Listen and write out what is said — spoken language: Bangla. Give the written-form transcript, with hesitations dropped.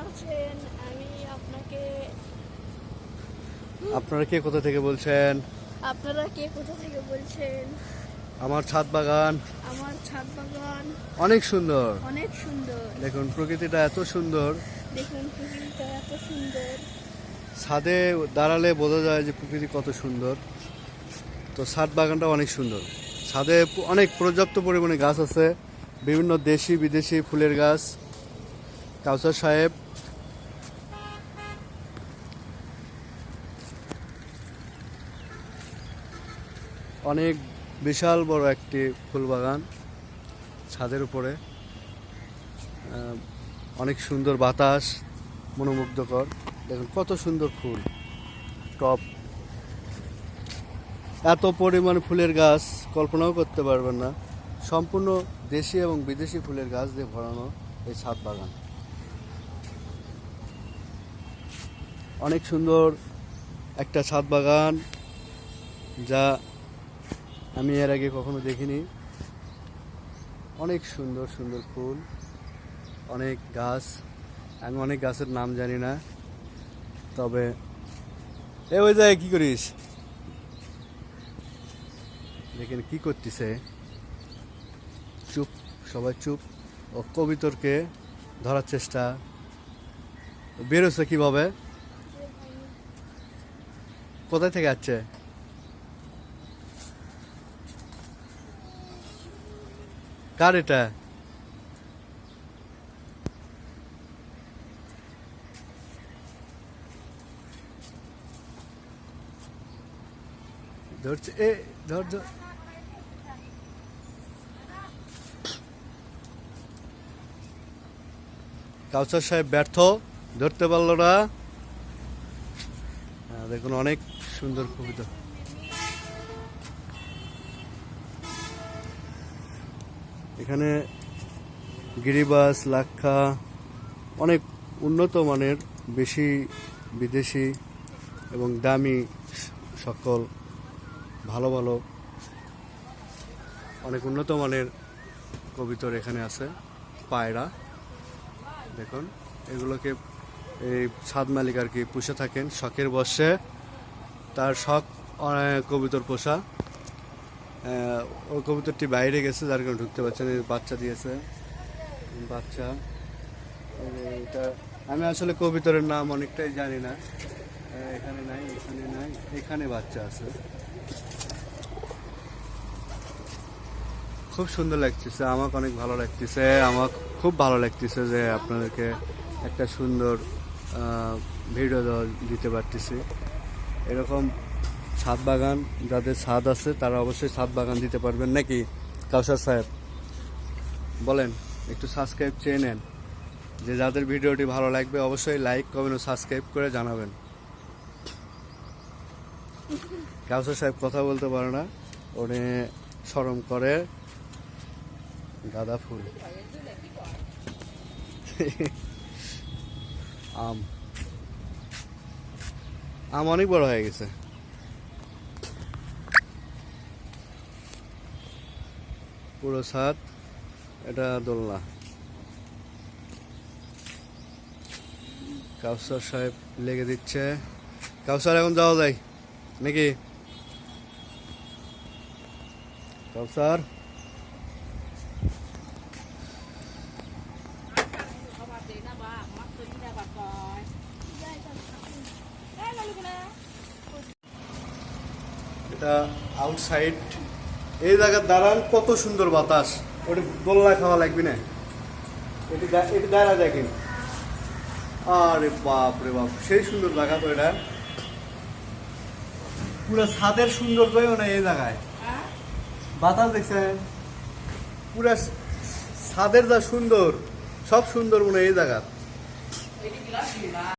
আছেন? আমি আপনাকে আপনারা কে কোথা থেকে বলছেন? আপনারা কে কোথা থেকে বলছেন? আমার ছাদ বাগান আমার ছাদ বাগান অনেক সুন্দর। অনেক সুন্দর। দেখুন প্রকৃতিটা এত সুন্দর, দেখুন প্রকৃতিটা এত সুন্দর। ছাদে দাঁড়ালে বোঝা যায় যে প্রকৃতি কত সুন্দর। তো ছাদ বাগানটা অনেক সুন্দর। ছাদে অনেক পর্যাপ্ত পরিমাণে গাছ আছে, বিভিন্ন দেশি বিদেশি ফুলের গাছ। কাউসার সাহেব অনেক বিশাল বড় একটি ফুল বাগান ছাদের উপরে। অনেক সুন্দর বাতাস, মনোমুগ্ধকর। দেখুন কত সুন্দর ফুল, টপ। এত পরিমাণে ফুলের গাছ কল্পনাও করতে পারবেন না। সম্পূর্ণ দেশি এবং বিদেশি ফুলের গাছ দিয়ে ভরানো এই ছাদ বাগান। অনেক সুন্দর একটা ছাদ বাগান, যা আমি এর আগে কখনো দেখিনি। অনেক সুন্দর সুন্দর ফুল, অনেক গাছ। আমি অনেক গাছের নাম জানি না, তবে ওই জায়গায় কি করিস? দেখেন কি করতেছে, চুপ, সবাই চুপ। ও কবিতরকে ধরার চেষ্টা। বেরোচ্ছে কিভাবে? কোথায় থেকে আসছে? কার এটা? ধরছে, ধর ধর। কাউসার সাহেব ব্যর্থ, ধরতে পারলো না। দেখুন অনেক সুন্দর কবিতা। এখানে গিরিবাস, লাক্ষা, অনেক উন্নত মানের বেশি বিদেশি এবং দামি সকল ভালো ভালো অনেক উন্নত মানের কবিতর এখানে আছে। পায়রা, দেখুন এগুলোকে এই ছাদ মালিক আর কি পুষে থাকেন শখের বশে। তার শখ কবুতর পোষা। ওই কবুতরটি বাইরে গেছে, যার কারণে ঢুকতে পারছে না। বাচ্চা দিয়েছে, বাচ্চা। এটা আমি আসলে কবুতরের নাম অনেকটাই জানি না। এখানে নাই, এখানে নাই, এখানে বাচ্চা আছে। খুব সুন্দর লাগতেছে, আমাকে অনেক ভালো লাগতেছে। আমার খুব ভালো লাগতেছে যে আপনাদেরকে একটা সুন্দর ভিডিও দিতে পারতেছি। এরকম ছাদ বাগান যাদের ছাদ আছে তারা অবশ্যই ছাদ বাগান দিতে পারবেন, নাকি কাউসার সাহেব? বলেন, একটু সাবস্ক্রাইব চেয়ে নেন। যে যাদের ভিডিওটি ভালো লাগবে অবশ্যই লাইক, কমেন্ট ও সাবস্ক্রাইব করে জানাবেন। কাউসার সাহেব কথা বলতে পারে না, উনি শরম করে। গাঁদা ফুল, আম আম অনেক বড় হয়ে গেছে। পুরো ছাদ, এটা দোলনা। কাউসার সাহেব লেগে দিচ্ছে। কাউসার এখন যাওয়া যায় নাকি? কাউসার, এটা আউটসাইড। এই জায়গার দাঁড়ান, কত সুন্দর বাতাস। ওটা দোলনা খাওয়া লাগবে না, এটি দাঁড়া দেখেন। আরে বাপ রে বাপ, সেই সুন্দর জায়গা তো এটা। পুরো ছাদের সৌন্দর্যই না এই জায়গায়। বাতাস দেখছেন, পুরা ছাদের যা সুন্দর, সব সুন্দর মনে এই জায়গা।